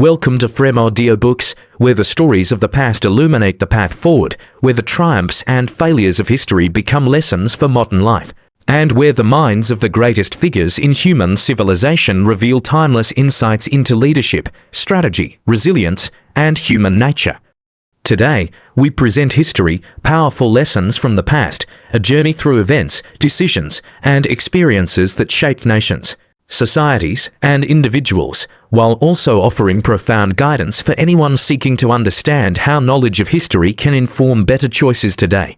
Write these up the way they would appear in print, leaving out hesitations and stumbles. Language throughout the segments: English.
Welcome to Audiobooks, where the stories of the past illuminate the path forward, where the triumphs and failures of history become lessons for modern life, and where the minds of the greatest figures in human civilization reveal timeless insights into leadership, strategy, resilience, and human nature. Today, we present history, powerful lessons from the past, a journey through events, decisions, and experiences that shaped nations, societies, and individuals, while also offering profound guidance for anyone seeking to understand how knowledge of history can inform better choices today.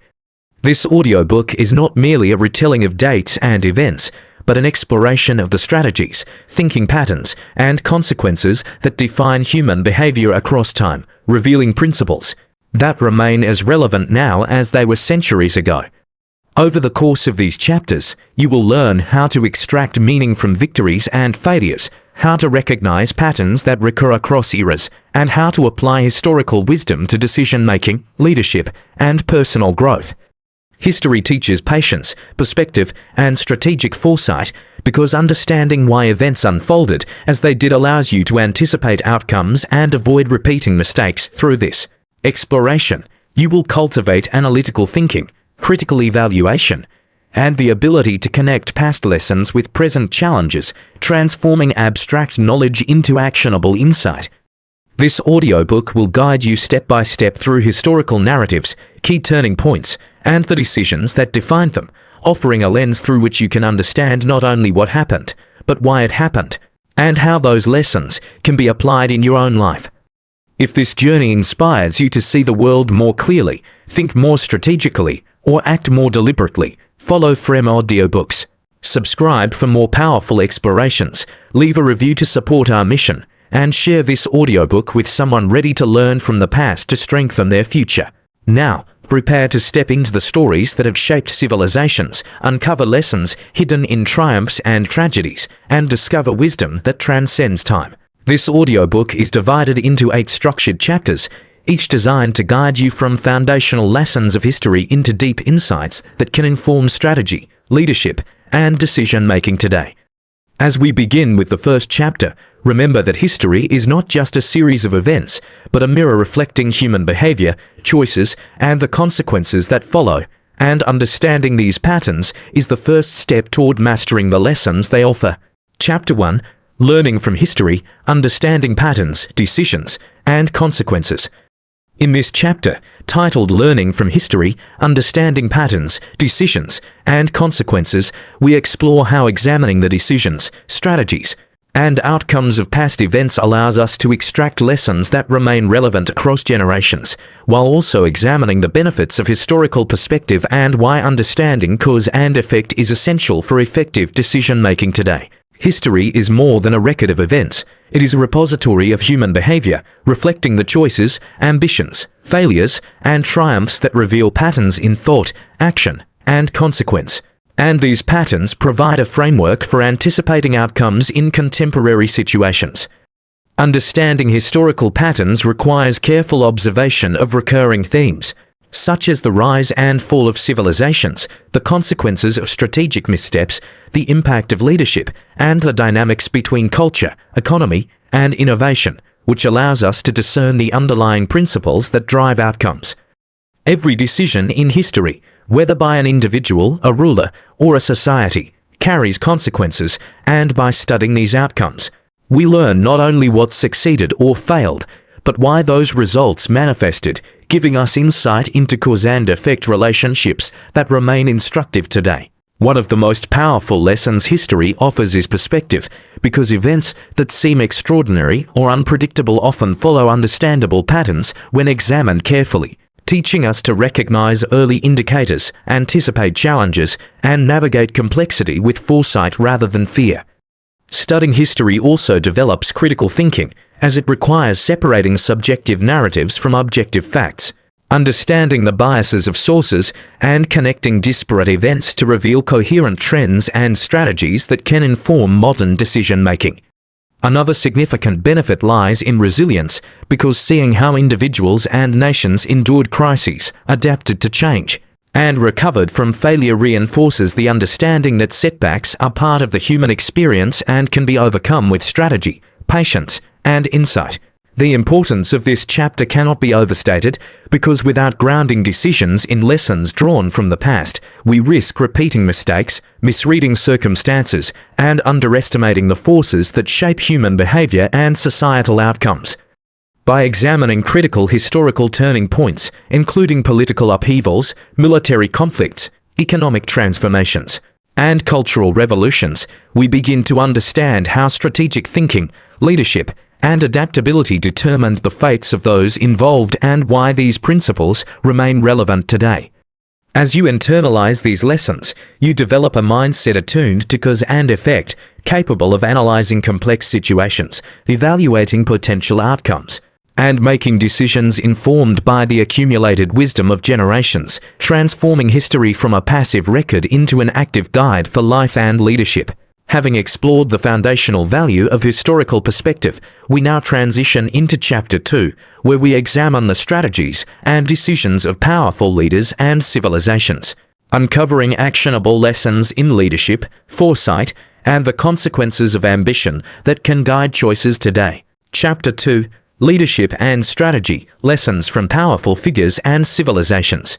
This audiobook is not merely a retelling of dates and events, but an exploration of the strategies, thinking patterns, and consequences that define human behavior across time, revealing principles that remain as relevant now as they were centuries ago. Over the course of these chapters, you will learn how to extract meaning from victories and failures, how to recognize patterns that recur across eras, and how to apply historical wisdom to decision-making, leadership, and personal growth. History teaches patience, perspective, and strategic foresight because understanding why events unfolded as they did allows you to anticipate outcomes and avoid repeating mistakes. Through this exploration, you will cultivate analytical thinking, critical evaluation, and the ability to connect past lessons with present challenges, transforming abstract knowledge into actionable insight. This audiobook will guide you step by step through historical narratives, key turning points, and the decisions that defined them, offering a lens through which you can understand not only what happened, but why it happened, and how those lessons can be applied in your own life. If this journey inspires you to see the world more clearly, think more strategically, or act more deliberately, follow Audiobooks. Subscribe for more powerful explorations, leave a review to support our mission, and share this audiobook with someone ready to learn from the past to strengthen their future. Now, prepare to step into the stories that have shaped civilizations, uncover lessons hidden in triumphs and tragedies, and discover wisdom that transcends time. This audiobook is divided into 8 structured chapters, each designed to guide you from foundational lessons of history into deep insights that can inform strategy, leadership, and decision-making today. As we begin with the first chapter, remember that history is not just a series of events, but a mirror reflecting human behavior, choices, and the consequences that follow, and understanding these patterns is the first step toward mastering the lessons they offer. Chapter 1: Learning from History, Understanding Patterns, Decisions, and Consequences. In this chapter, titled Learning from History, Understanding Patterns, Decisions, and Consequences, we explore how examining the decisions, strategies, and outcomes of past events allows us to extract lessons that remain relevant across generations, while also examining the benefits of historical perspective and why understanding cause and effect is essential for effective decision-making today. History is more than a record of events. It is a repository of human behavior, reflecting the choices, ambitions, failures, and triumphs that reveal patterns in thought, action, and consequence. And these patterns provide a framework for anticipating outcomes in contemporary situations. Understanding historical patterns requires careful observation of recurring themes, such as the rise and fall of civilizations, the consequences of strategic missteps, the impact of leadership, and the dynamics between culture, economy, and innovation, which allows us to discern the underlying principles that drive outcomes. Every decision in history, whether by an individual, a ruler, or a society, carries consequences, and by studying these outcomes, we learn not only what succeeded or failed, but why those results manifested, giving us insight into cause and effect relationships that remain instructive today. One of the most powerful lessons history offers is perspective, because events that seem extraordinary or unpredictable often follow understandable patterns when examined carefully, teaching us to recognize early indicators, anticipate challenges, and navigate complexity with foresight rather than fear. Studying history also develops critical thinking, as it requires separating subjective narratives from objective facts, understanding the biases of sources, and connecting disparate events to reveal coherent trends and strategies that can inform modern decision-making. Another significant benefit lies in resilience, because seeing how individuals and nations endured crises, adapted to change, and recovered from failure reinforces the understanding that setbacks are part of the human experience and can be overcome with strategy, patience, and insight. The importance of this chapter cannot be overstated, because without grounding decisions in lessons drawn from the past, we risk repeating mistakes, misreading circumstances, and underestimating the forces that shape human behavior and societal outcomes. By examining critical historical turning points, including political upheavals, military conflicts, economic transformations, and cultural revolutions, we begin to understand how strategic thinking, leadership, and adaptability determined the fates of those involved and why these principles remain relevant today. As you internalize these lessons, you develop a mindset attuned to cause and effect, capable of analyzing complex situations, evaluating potential outcomes, and making decisions informed by the accumulated wisdom of generations, transforming history from a passive record into an active guide for life and leadership. Having explored the foundational value of historical perspective, we now transition into Chapter 2, where we examine the strategies and decisions of powerful leaders and civilizations, uncovering actionable lessons in leadership, foresight, and the consequences of ambition that can guide choices today. Chapter 2: Leadership and Strategy, Lessons from Powerful Figures and Civilizations.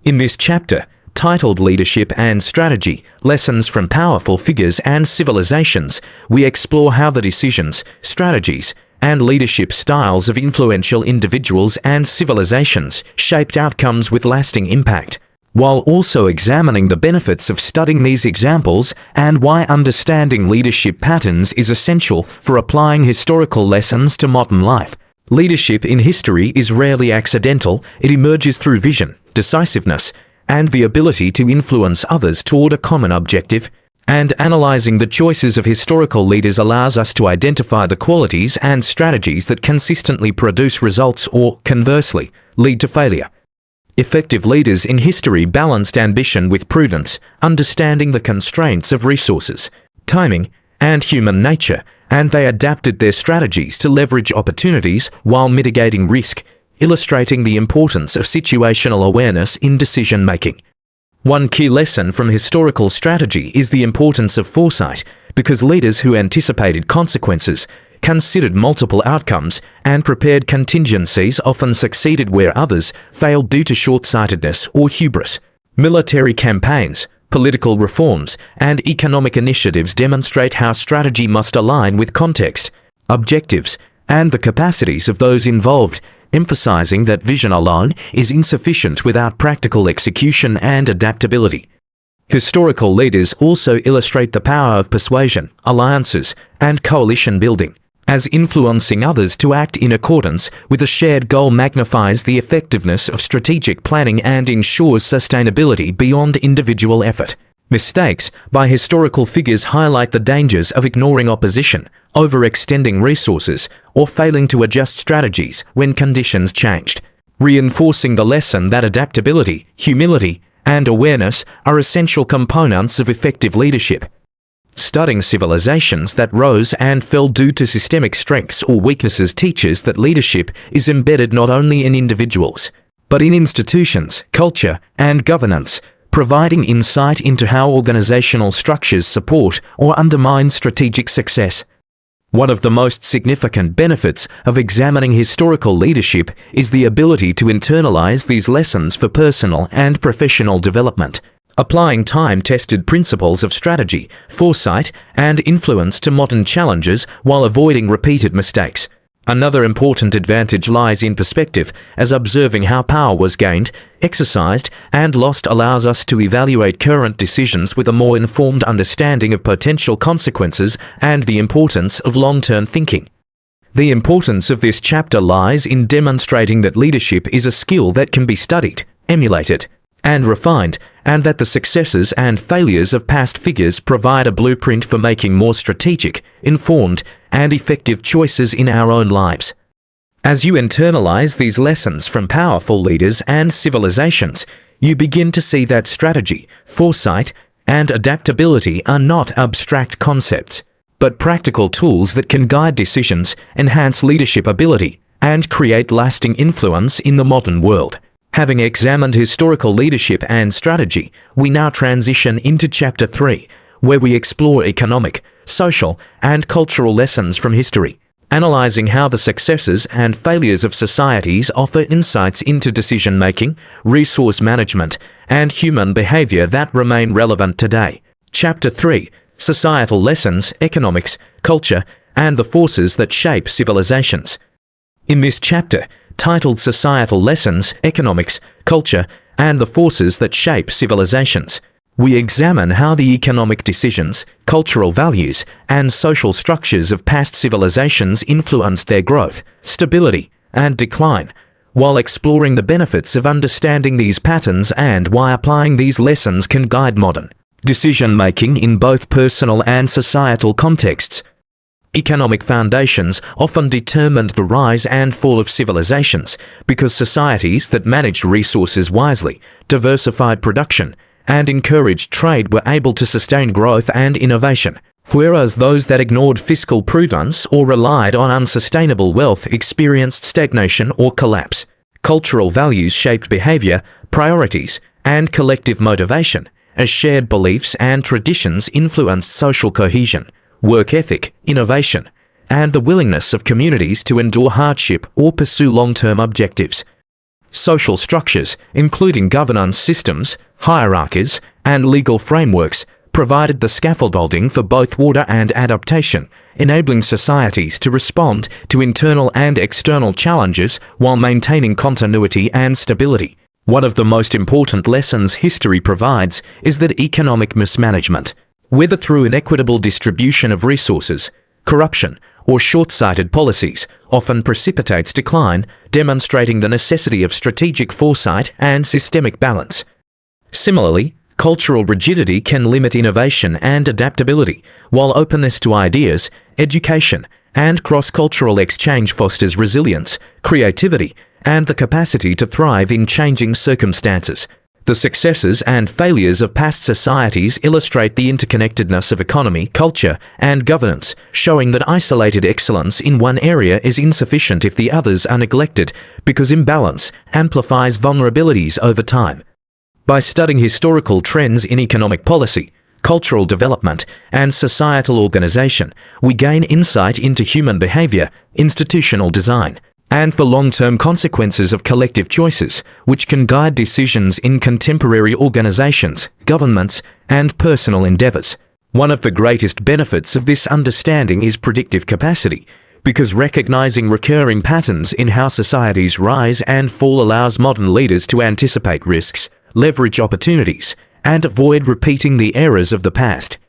In this chapter, titled Leadership and Strategy, Lessons from Powerful Figures and Civilizations, we explore how the decisions, strategies, and leadership styles of influential individuals and civilizations shaped outcomes with lasting impact, while also examining the benefits of studying these examples and why understanding leadership patterns is essential for applying historical lessons to modern life. Leadership in history is rarely accidental. It emerges through vision, decisiveness, and the ability to influence others toward a common objective. And analyzing the choices of historical leaders allows us to identify the qualities and strategies that consistently produce results or, conversely, lead to failure. Effective leaders in history balanced ambition with prudence, understanding the constraints of resources, timing, and human nature, and they adapted their strategies to leverage opportunities while mitigating risk, illustrating the importance of situational awareness in decision-making. One key lesson from historical strategy is the importance of foresight, because leaders who anticipated consequences, considered multiple outcomes, and prepared contingencies often succeeded where others failed due to short-sightedness or hubris. Military campaigns, political reforms, and economic initiatives demonstrate how strategy must align with context, objectives, and the capacities of those involved, emphasizing that vision alone is insufficient without practical execution and adaptability. Historical leaders also illustrate the power of persuasion, alliances, and coalition building, as influencing others to act in accordance with a shared goal magnifies the effectiveness of strategic planning and ensures sustainability beyond individual effort. Mistakes by historical figures highlight the dangers of ignoring opposition, overextending resources, or failing to adjust strategies when conditions changed, reinforcing the lesson that adaptability, humility, and awareness are essential components of effective leadership. Studying civilizations that rose and fell due to systemic strengths or weaknesses teaches that leadership is embedded not only in individuals, but in institutions, culture, and governance, providing insight into how organizational structures support or undermine strategic success. One of the most significant benefits of examining historical leadership is the ability to internalize these lessons for personal and professional development, applying time-tested principles of strategy, foresight, and influence to modern challenges while avoiding repeated mistakes. Another important advantage lies in perspective, as observing how power was gained, exercised, and lost allows us to evaluate current decisions with a more informed understanding of potential consequences and the importance of long-term thinking. The importance of this chapter lies in demonstrating that leadership is a skill that can be studied, emulated, and refined, and that the successes and failures of past figures provide a blueprint for making more strategic, informed, and effective choices in our own lives. As you internalize these lessons from powerful leaders and civilizations, you begin to see that strategy, foresight, and adaptability are not abstract concepts, but practical tools that can guide decisions, enhance leadership ability, and create lasting influence in the modern world. Having examined historical leadership and strategy, we now transition into Chapter 3, where we explore economic, social, and cultural lessons from history. analyzing how the successes and failures of societies offer insights into decision-making, resource management, and human behavior that remain relevant today. Chapter 3: Societal Lessons, Economics, Culture, and the Forces that Shape Civilizations. In this chapter, titled Societal Lessons, Economics, Culture, and the Forces that Shape Civilizations, we examine how the economic decisions, cultural values, and social structures of past civilizations influenced their growth, stability, and decline, while exploring the benefits of understanding these patterns and why applying these lessons can guide modern decision-making in both personal and societal contexts. Economic foundations often determined the rise and fall of civilizations because societies that managed resources wisely, diversified production, and encouraged trade were able to sustain growth and innovation, whereas those that ignored fiscal prudence or relied on unsustainable wealth experienced stagnation or collapse. Cultural values shaped behavior, priorities, and collective motivation, as shared beliefs and traditions influenced social cohesion, work ethic, innovation, and the willingness of communities to endure hardship or pursue long-term objectives. Social structures, including governance systems, hierarchies, and legal frameworks, provided the scaffolding for both order and adaptation, enabling societies to respond to internal and external challenges while maintaining continuity and stability. One of the most important lessons history provides is that economic mismanagement, whether through inequitable distribution of resources, corruption, or short-sighted policies, often precipitates decline, demonstrating the necessity of strategic foresight and systemic balance. Similarly, cultural rigidity can limit innovation and adaptability, while openness to ideas, education, and cross-cultural exchange fosters resilience, creativity, and the capacity to thrive in changing circumstances. The successes and failures of past societies illustrate the interconnectedness of economy, culture, and governance, showing that isolated excellence in one area is insufficient if the others are neglected, because imbalance amplifies vulnerabilities over time. By studying historical trends in economic policy, cultural development, and societal organization, we gain insight into human behavior, institutional design, and the long-term consequences of collective choices, which can guide decisions in contemporary organizations, governments, and personal endeavors. One of the greatest benefits of this understanding is predictive capacity, because recognizing recurring patterns in how societies rise and fall allows modern leaders to anticipate risks, leverage opportunities, and avoid repeating the errors of the past.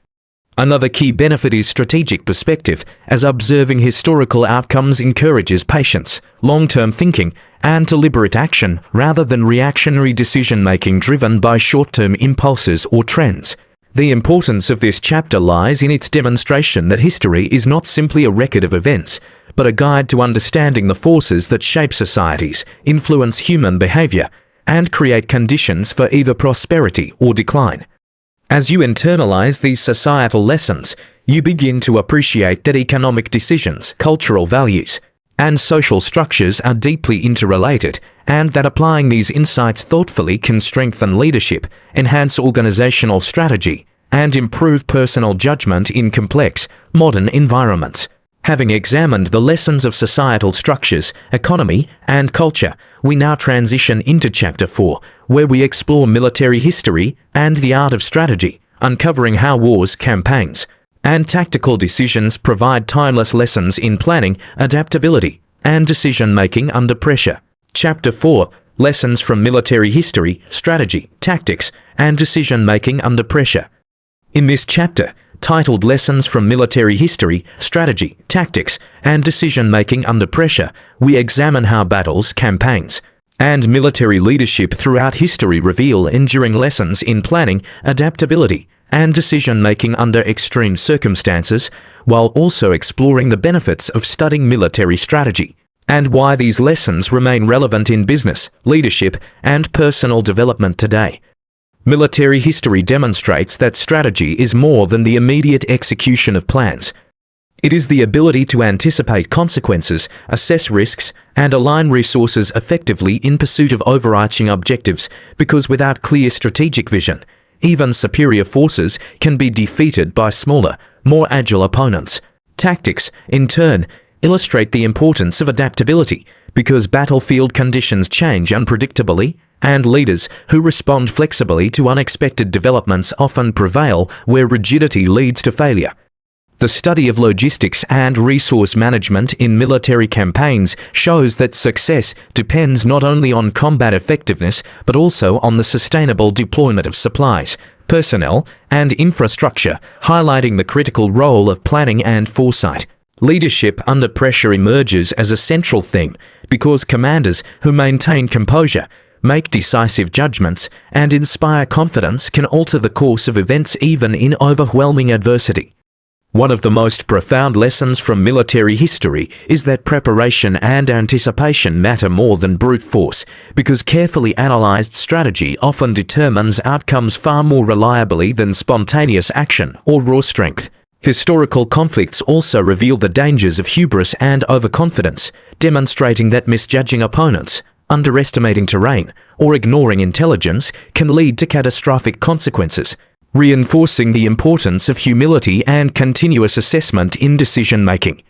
Another key benefit is strategic perspective, as observing historical outcomes encourages patience, long-term thinking, and deliberate action rather than reactionary decision-making driven by short-term impulses or trends. The importance of this chapter lies in its demonstration that history is not simply a record of events, but a guide to understanding the forces that shape societies, influence human behavior, and create conditions for either prosperity or decline. As you internalize these societal lessons, you begin to appreciate that economic decisions, cultural values, and social structures are deeply interrelated, and that applying these insights thoughtfully can strengthen leadership, enhance organizational strategy, and improve personal judgment in complex, modern environments. Having examined the lessons of societal structures, economy, and culture, we now transition into Chapter 4, where we explore military history and the art of strategy, uncovering how wars, campaigns, and tactical decisions provide timeless lessons in planning, adaptability, and decision-making under pressure. Chapter 4: Lessons from Military History, Strategy, Tactics, and Decision-Making Under Pressure. In this chapter, titled Lessons from Military History, Strategy, Tactics, and Decision-Making Under Pressure, we examine how battles, campaigns, and military leadership throughout history reveal enduring lessons in planning, adaptability, and decision-making under extreme circumstances, while also exploring the benefits of studying military strategy, and why these lessons remain relevant in business, leadership, and personal development today. Military history demonstrates that strategy is more than the immediate execution of plans. It is the ability to anticipate consequences, assess risks, and align resources effectively in pursuit of overarching objectives, because without clear strategic vision, even superior forces can be defeated by smaller, more agile opponents. Tactics, in turn, illustrate the importance of adaptability, because battlefield conditions change unpredictably, and leaders who respond flexibly to unexpected developments often prevail where rigidity leads to failure. The study of logistics and resource management in military campaigns shows that success depends not only on combat effectiveness but also on the sustainable deployment of supplies, personnel, and infrastructure, highlighting the critical role of planning and foresight. Leadership under pressure emerges as a central theme because commanders who maintain composure, make decisive judgments, and inspire confidence can alter the course of events even in overwhelming adversity. One of the most profound lessons from military history is that preparation and anticipation matter more than brute force, because carefully analyzed strategy often determines outcomes far more reliably than spontaneous action or raw strength. Historical conflicts also reveal the dangers of hubris and overconfidence, demonstrating that misjudging opponents, underestimating terrain, or ignoring intelligence can lead to catastrophic consequences, reinforcing the importance of humility and continuous assessment in decision-making.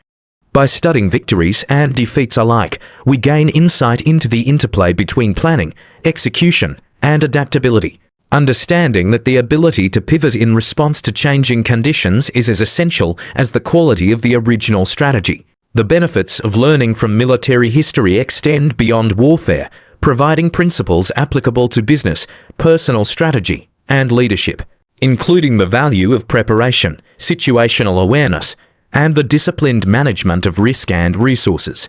By studying victories and defeats alike, we gain insight into the interplay between planning, execution, and adaptability, understanding that the ability to pivot in response to changing conditions is as essential as the quality of the original strategy. The benefits of learning from military history extend beyond warfare, providing principles applicable to business, personal strategy, and leadership, including the value of preparation, situational awareness, and the disciplined management of risk and resources.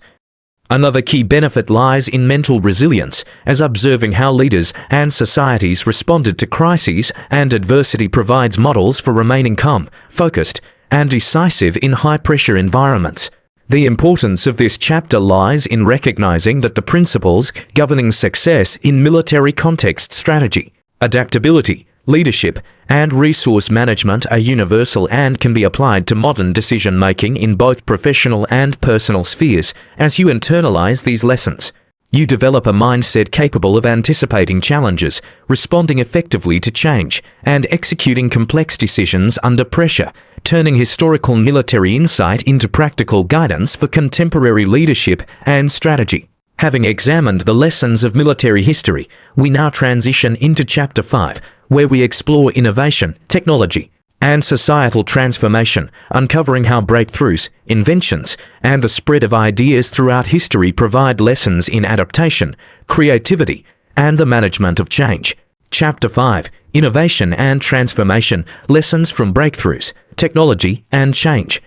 Another key benefit lies in mental resilience, as observing how leaders and societies responded to crises and adversity provides models for remaining calm, focused, and decisive in high-pressure environments. The importance of this chapter lies in recognizing that the principles governing success in military context strategy, adaptability, leadership, and resource management are universal and can be applied to modern decision-making in both professional and personal spheres. As you internalize these lessons, you develop a mindset capable of anticipating challenges, responding effectively to change, and executing complex decisions under pressure, turning historical military insight into practical guidance for contemporary leadership and strategy. Having examined the lessons of military history, we now transition into Chapter 5, where we explore innovation, technology, and societal transformation, uncovering how breakthroughs, inventions, and the spread of ideas throughout history provide lessons in adaptation, creativity, and the management of change. Chapter 5, Innovation and Transformation, Lessons from Breakthroughs, Technology, and Change.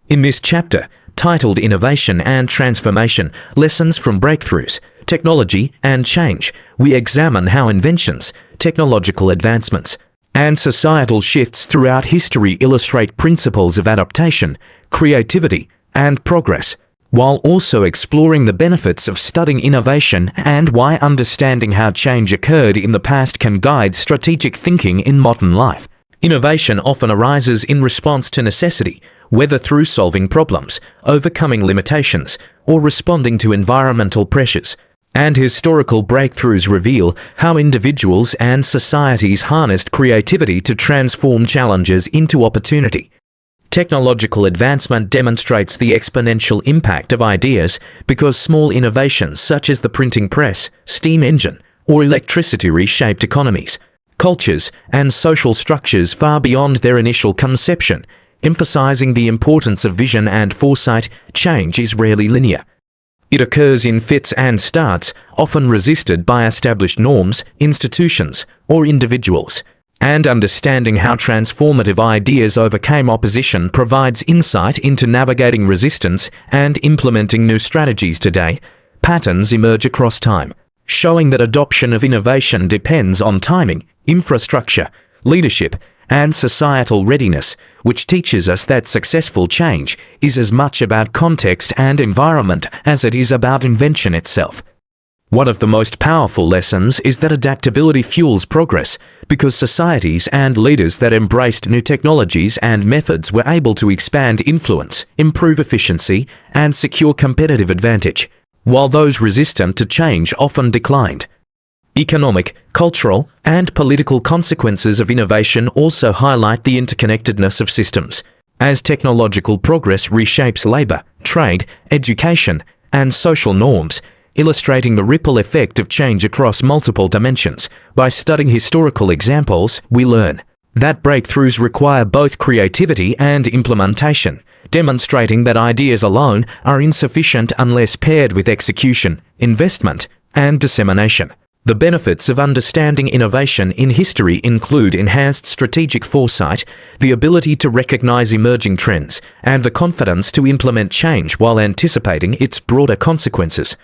In this chapter, titled Innovation and Transformation, Lessons from Breakthroughs, Technology, and Change, we examine how inventions, technological advancements, and societal shifts throughout history illustrate principles of adaptation, creativity, and progress, while also exploring the benefits of studying innovation and why understanding how change occurred in the past can guide strategic thinking in modern life. Innovation often arises in response to necessity, whether through solving problems, overcoming limitations, or responding to environmental pressures. And historical breakthroughs reveal how individuals and societies harnessed creativity to transform challenges into opportunity. Technological advancement demonstrates the exponential impact of ideas because small innovations such as the printing press, steam engine, or electricity reshaped economies, cultures, and social structures far beyond their initial conception, emphasizing the importance of vision and foresight. Change is rarely linear. It occurs in fits and starts, often resisted by established norms, institutions, or individuals. And understanding how transformative ideas overcame opposition provides insight into navigating resistance and implementing new strategies today. Patterns emerge across time, showing that adoption of innovation depends on timing, infrastructure, leadership, and societal readiness, which teaches us that successful change is as much about context and environment as it is about invention itself. One of the most powerful lessons is that adaptability fuels progress, because societies and leaders that embraced new technologies and methods were able to expand influence, improve efficiency, and secure competitive advantage, while those resistant to change often declined. Economic, cultural, and political consequences of innovation also highlight the interconnectedness of systems. as technological progress reshapes labor, trade, education, and social norms, illustrating the ripple effect of change across multiple dimensions. By studying historical examples, we learn that breakthroughs require both creativity and implementation, demonstrating that ideas alone are insufficient unless paired with execution, investment, and dissemination. The benefits of understanding innovation in history include enhanced strategic foresight, the ability to recognize emerging trends, and the confidence to implement change while anticipating its broader consequences.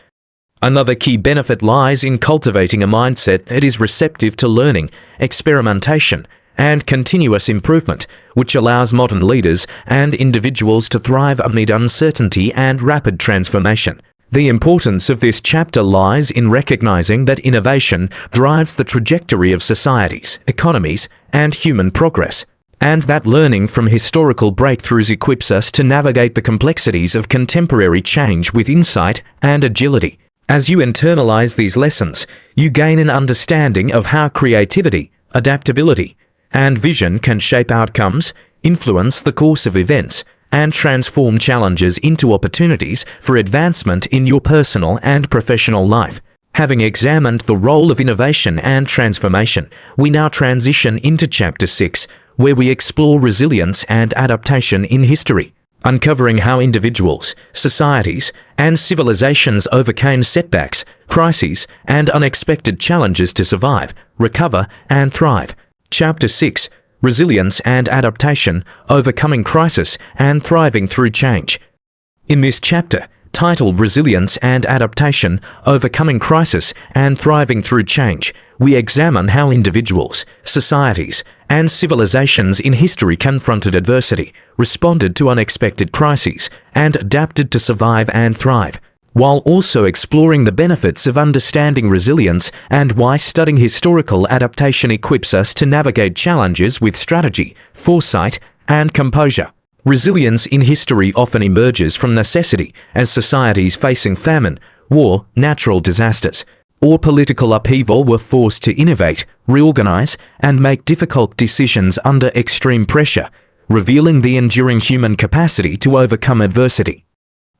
Another key benefit lies in cultivating a mindset that is receptive to learning, experimentation, and continuous improvement, which allows modern leaders and individuals to thrive amid uncertainty and rapid transformation. The importance of this chapter lies in recognizing that innovation drives the trajectory of societies, economies, and human progress, and that learning from historical breakthroughs equips us to navigate the complexities of contemporary change with insight and agility. As you internalize these lessons, you gain an understanding of how creativity, adaptability, and vision can shape outcomes, influence the course of events, and transform challenges into opportunities for advancement in your personal and professional life. Having examined the role of innovation and transformation, we now transition into Chapter 6, where we explore resilience and adaptation in history, uncovering how individuals, societies, and civilizations overcame setbacks, crises, and unexpected challenges to survive, recover, and thrive. Chapter 6, Resilience and Adaptation, Overcoming Crisis and Thriving Through Change. In this chapter, titled Resilience and Adaptation, Overcoming Crisis and Thriving Through Change, we examine how individuals, societies, and civilizations in history confronted adversity, responded to unexpected crises, and adapted to survive and thrive, while also exploring the benefits of understanding resilience and why studying historical adaptation equips us to navigate challenges with strategy, foresight, and composure. Resilience in history often emerges from necessity as societies facing famine, war, natural disasters, or political upheaval were forced to innovate, reorganize, and make difficult decisions under extreme pressure, revealing the enduring human capacity to overcome adversity.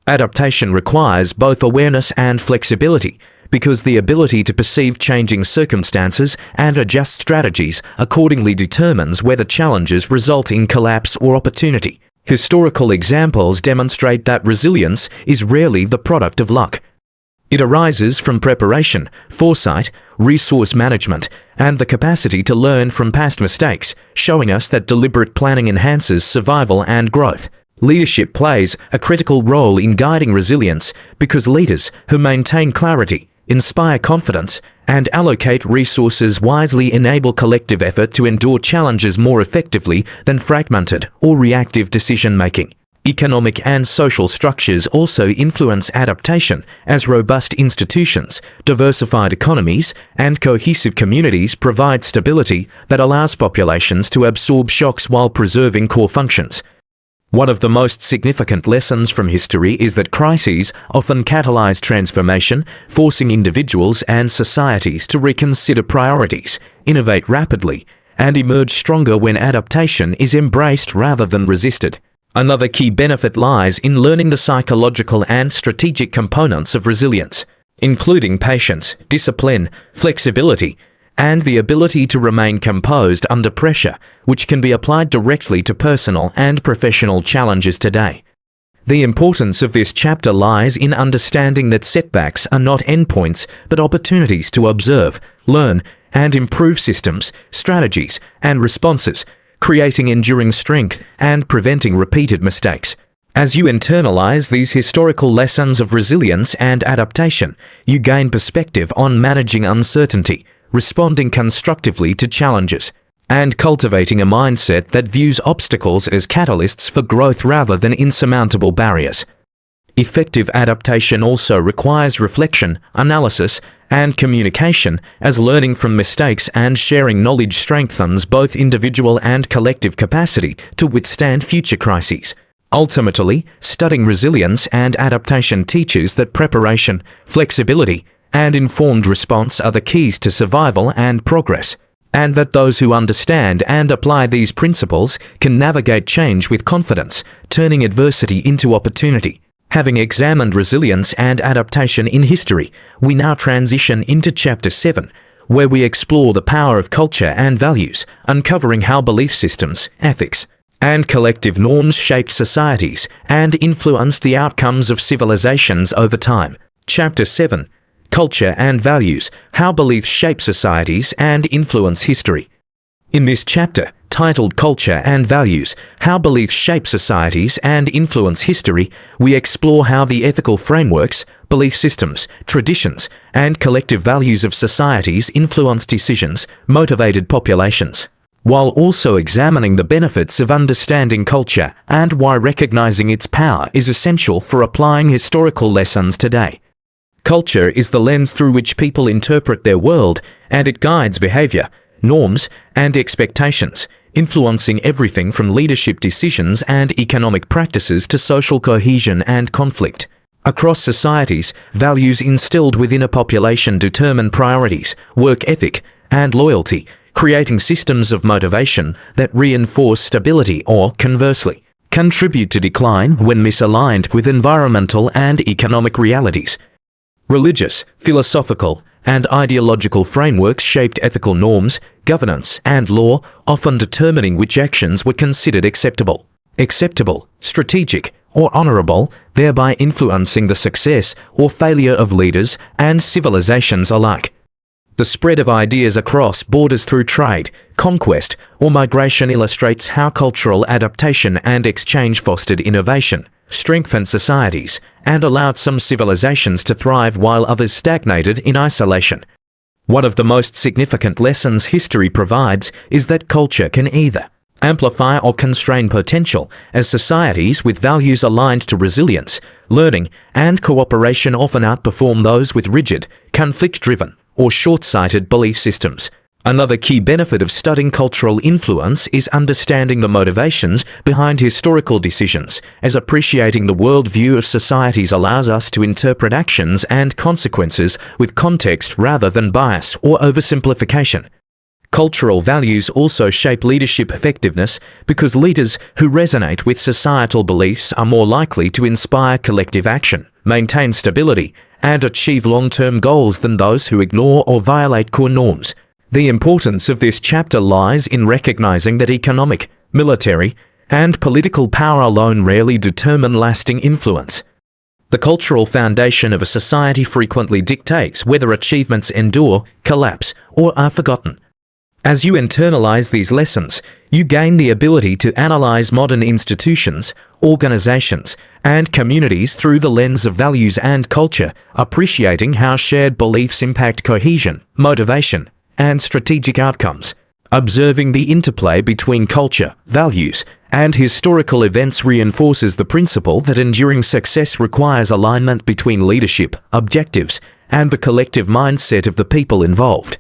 Adaptation requires both awareness and flexibility, because the ability to perceive changing circumstances and adjust strategies accordingly determines whether challenges result in collapse or opportunity. Historical examples demonstrate that resilience is rarely the product of luck. It arises from preparation, foresight, resource management, and the capacity to learn from past mistakes, showing us that deliberate planning enhances survival and growth. Leadership plays a critical role in guiding resilience because leaders who maintain clarity, inspire confidence, and allocate resources wisely enable collective effort to endure challenges more effectively than fragmented or reactive decision-making. Economic and social structures also influence adaptation, as robust institutions, diversified economies, and cohesive communities provide stability that allows populations to absorb shocks while preserving core functions. One of the most significant lessons from history is that crises often catalyze transformation, forcing individuals and societies to reconsider priorities, innovate rapidly, and emerge stronger when adaptation is embraced rather than resisted. Another key benefit lies in learning the psychological and strategic components of resilience, including patience, discipline, flexibility, and the ability to remain composed under pressure, which can be applied directly to personal and professional challenges today. The importance of this chapter lies in understanding that setbacks are not endpoints but opportunities to observe, learn, and improve systems, strategies, and responses, creating enduring strength and preventing repeated mistakes. As you internalize these historical lessons of resilience and adaptation, you gain perspective on managing uncertainty, responding constructively to challenges, and cultivating a mindset that views obstacles as catalysts for growth rather than insurmountable barriers. Effective adaptation also requires reflection, analysis, and communication, as learning from mistakes and sharing knowledge strengthens both individual and collective capacity to withstand future crises. Ultimately, studying resilience and adaptation teaches that preparation, flexibility, and informed response are the keys to survival and progress. and that those who understand and apply these principles can navigate change with confidence, turning adversity into opportunity. Having examined resilience and adaptation in history, we now transition into Chapter 7, where we explore the power of culture and values, uncovering how belief systems, ethics, and collective norms shaped societies and influenced the outcomes of civilizations over time. Chapter 7. Culture and Values, How Beliefs Shape Societies and Influence History. In this chapter, titled Culture and Values, How Beliefs Shape Societies and Influence History, we explore how the ethical frameworks, belief systems, traditions, and collective values of societies influence decisions, motivated populations, while also examining the benefits of understanding culture and why recognizing its power is essential for applying historical lessons today. Culture is the lens through which people interpret their world, and it guides behavior, norms, and expectations, influencing everything from leadership decisions and economic practices to social cohesion and conflict. Across societies, values instilled within a population determine priorities, work ethic, and loyalty, creating systems of motivation that reinforce stability or, conversely, contribute to decline when misaligned with environmental and economic realities. Religious, philosophical, and ideological frameworks shaped ethical norms, governance, and law, often determining which actions were considered acceptable, strategic, or honorable, thereby influencing the success or failure of leaders and civilizations alike. The spread of ideas across borders through trade, conquest, or migration illustrates how cultural adaptation and exchange fostered innovation, strengthened societies, and allowed some civilizations to thrive while others stagnated in isolation. One of the most significant lessons history provides is that culture can either amplify or constrain potential, as societies with values aligned to resilience, learning, and cooperation often outperform those with rigid, conflict-driven, or short-sighted belief systems. Another key benefit of studying cultural influence is understanding the motivations behind historical decisions, as appreciating the worldview of societies allows us to interpret actions and consequences with context rather than bias or oversimplification. Cultural values also shape leadership effectiveness because leaders who resonate with societal beliefs are more likely to inspire collective action, maintain stability, and achieve long-term goals than those who ignore or violate core norms. The importance of this chapter lies in recognizing that economic, military, and political power alone rarely determine lasting influence. The cultural foundation of a society frequently dictates whether achievements endure, collapse, or are forgotten. As you internalize these lessons, you gain the ability to analyze modern institutions, organizations, and communities through the lens of values and culture, appreciating how shared beliefs impact cohesion, motivation, and strategic outcomes. Observing the interplay between culture, values, and historical events reinforces the principle that enduring success requires alignment between leadership, objectives, and the collective mindset of the people involved.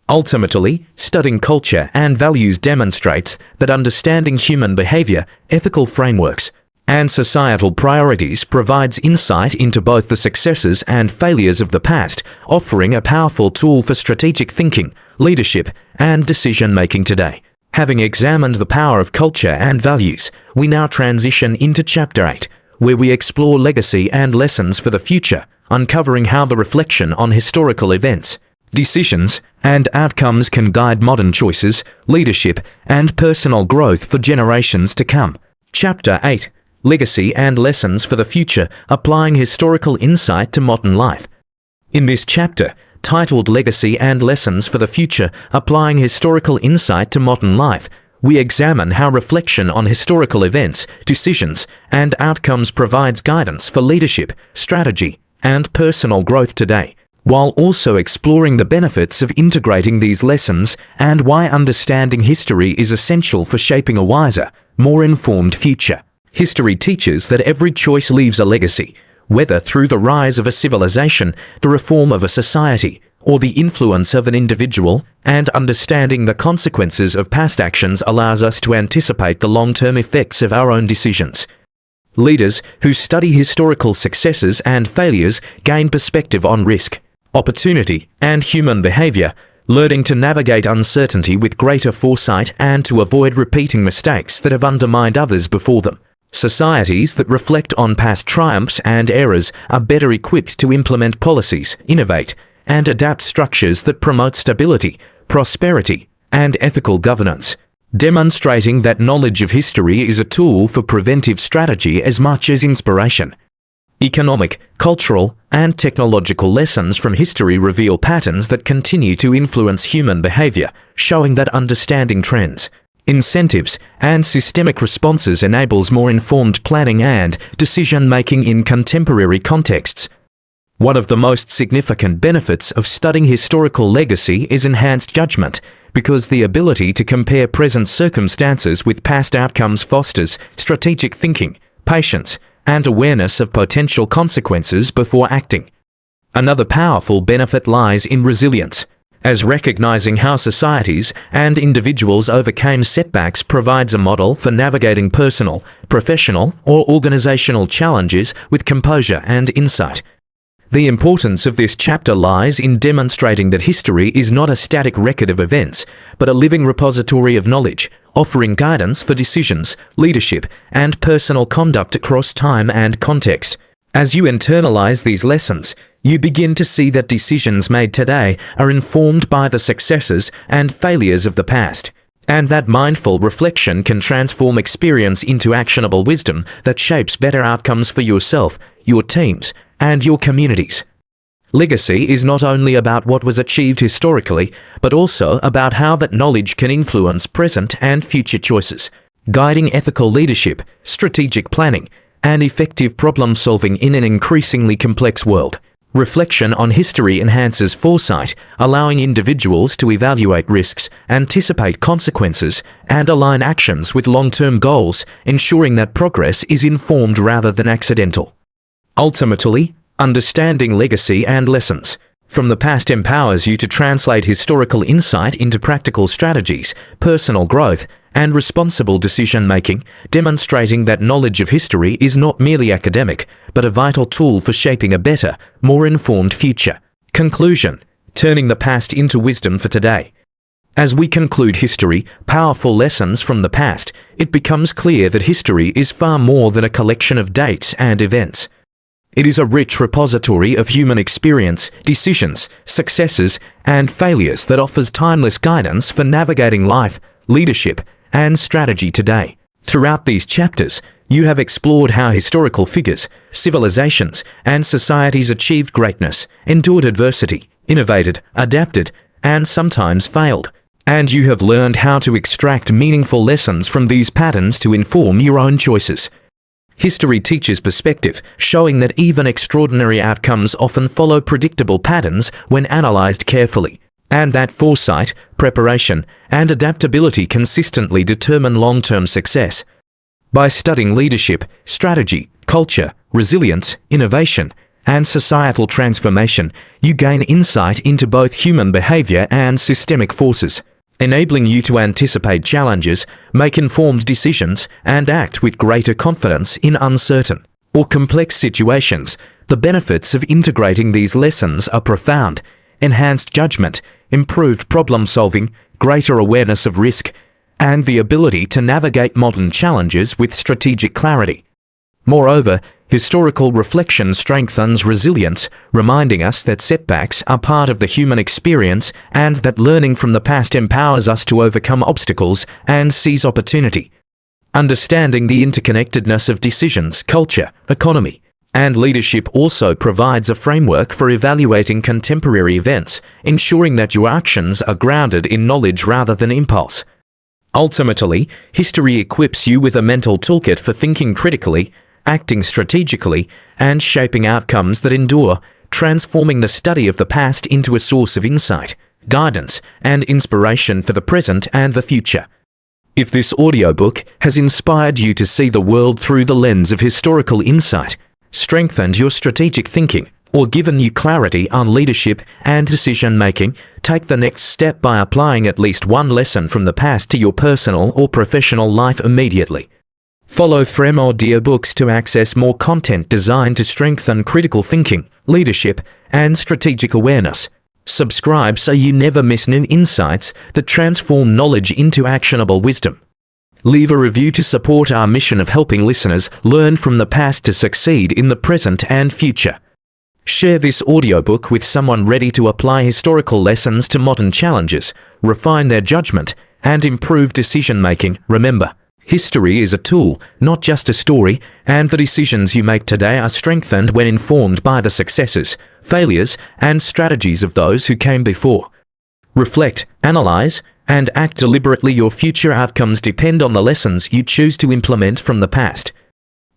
Ultimately, studying culture and values demonstrates that understanding human behavior, ethical frameworks, and societal priorities provides insight into both the successes and failures of the past, offering a powerful tool for strategic thinking, leadership, and decision-making today. Having examined the power of culture and values, we now transition into Chapter 8, where we explore legacy and lessons for the future, uncovering how the reflection on historical events, decisions, and outcomes can guide modern choices, leadership, and personal growth for generations to come. Chapter 8. Legacy and Lessons for the Future, Applying Historical Insight to Modern Life. In this chapter, titled Legacy and Lessons for the Future, Applying Historical Insight to Modern Life, we examine how reflection on historical events, decisions, and outcomes provides guidance for leadership, strategy, and personal growth today, while also exploring the benefits of integrating these lessons and why understanding history is essential for shaping a wiser, more informed future. History teaches that every choice leaves a legacy, whether through the rise of a civilization, the reform of a society, or the influence of an individual, and understanding the consequences of past actions allows us to anticipate the long-term effects of our own decisions. Leaders who study historical successes and failures gain perspective on risk, opportunity, and human behavior, learning to navigate uncertainty with greater foresight and to avoid repeating mistakes that have undermined others before them. Societies that reflect on past triumphs and errors are better equipped to implement policies, innovate, and adapt structures that promote stability, prosperity, and ethical governance, demonstrating that knowledge of history is a tool for preventive strategy as much as inspiration. Economic, cultural, and technological lessons from history reveal patterns that continue to influence human behavior, showing that understanding trends, incentives, and systemic responses enables more informed planning and decision-making in contemporary contexts. One of the most significant benefits of studying historical legacy is enhanced judgment, because the ability to compare present circumstances with past outcomes fosters strategic thinking, patience, and awareness of potential consequences before acting. Another powerful benefit lies in resilience, as recognizing how societies and individuals overcame setbacks provides a model for navigating personal, professional, or organizational challenges with composure and insight. The importance of this chapter lies in demonstrating that history is not a static record of events, but a living repository of knowledge, offering guidance for decisions, leadership, and personal conduct across time and context. As you internalize these lessons, you begin to see that decisions made today are informed by the successes and failures of the past, and that mindful reflection can transform experience into actionable wisdom that shapes better outcomes for yourself, your teams, and your communities. Legacy is not only about what was achieved historically, but also about how that knowledge can influence present and future choices, guiding ethical leadership, strategic planning, and effective problem-solving in an increasingly complex world. Reflection on history enhances foresight, allowing individuals to evaluate risks, anticipate consequences, and align actions with long-term goals, ensuring that progress is informed rather than accidental. Ultimately, understanding legacy and lessons from the past empowers you to translate historical insight into practical strategies, personal growth, and responsible decision-making, demonstrating that knowledge of history is not merely academic, but a vital tool for shaping a better, more informed future. Conclusion: turning the past into wisdom for today. As we conclude history, powerful lessons from the past, it becomes clear that history is far more than a collection of dates and events. It is a rich repository of human experience, decisions, successes, and failures that offers timeless guidance for navigating life, leadership, and strategy today. Throughout these chapters, you have explored how historical figures, civilizations, and societies achieved greatness, endured adversity, innovated, adapted, and sometimes failed. And you have learned how to extract meaningful lessons from these patterns to inform your own choices. History teaches perspective, showing that even extraordinary outcomes often follow predictable patterns when analyzed carefully, and that foresight, preparation, and adaptability consistently determine long-term success. By studying leadership, strategy, culture, resilience, innovation, and societal transformation, you gain insight into both human behavior and systemic forces, enabling you to anticipate challenges, make informed decisions, and act with greater confidence in uncertain or complex situations. The benefits of integrating these lessons are profound: enhanced judgment, improved problem-solving, greater awareness of risk, and the ability to navigate modern challenges with strategic clarity. Moreover, historical reflection strengthens resilience, reminding us that setbacks are part of the human experience and that learning from the past empowers us to overcome obstacles and seize opportunity. Understanding the interconnectedness of decisions, culture, economy, and leadership also provides a framework for evaluating contemporary events, ensuring that your actions are grounded in knowledge rather than impulse. Ultimately, history equips you with a mental toolkit for thinking critically, acting strategically, and shaping outcomes that endure, transforming the study of the past into a source of insight, guidance, and inspiration for the present and the future. If this audiobook has inspired you to see the world through the lens of historical insight, strengthened your strategic thinking, or given you clarity on leadership and decision-making, take the next step by applying at least one lesson from the past to your personal or professional life immediately. Follow Frem Audiobooks to access more content designed to strengthen critical thinking, leadership, and strategic awareness. Subscribe so you never miss new insights that transform knowledge into actionable wisdom. Leave a review to support our mission of helping listeners learn from the past to succeed in the present and future. Share this audiobook with someone ready to apply historical lessons to modern challenges, refine their judgment, and improve decision-making. Remember, history is a tool, not just a story, and the decisions you make today are strengthened when informed by the successes, failures, and strategies of those who came before. Reflect, analyze, and act deliberately. Your future outcomes depend on the lessons you choose to implement from the past.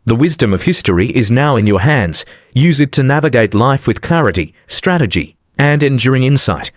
The wisdom of history is now in your hands. Use it to navigate life with clarity, strategy, and enduring insight.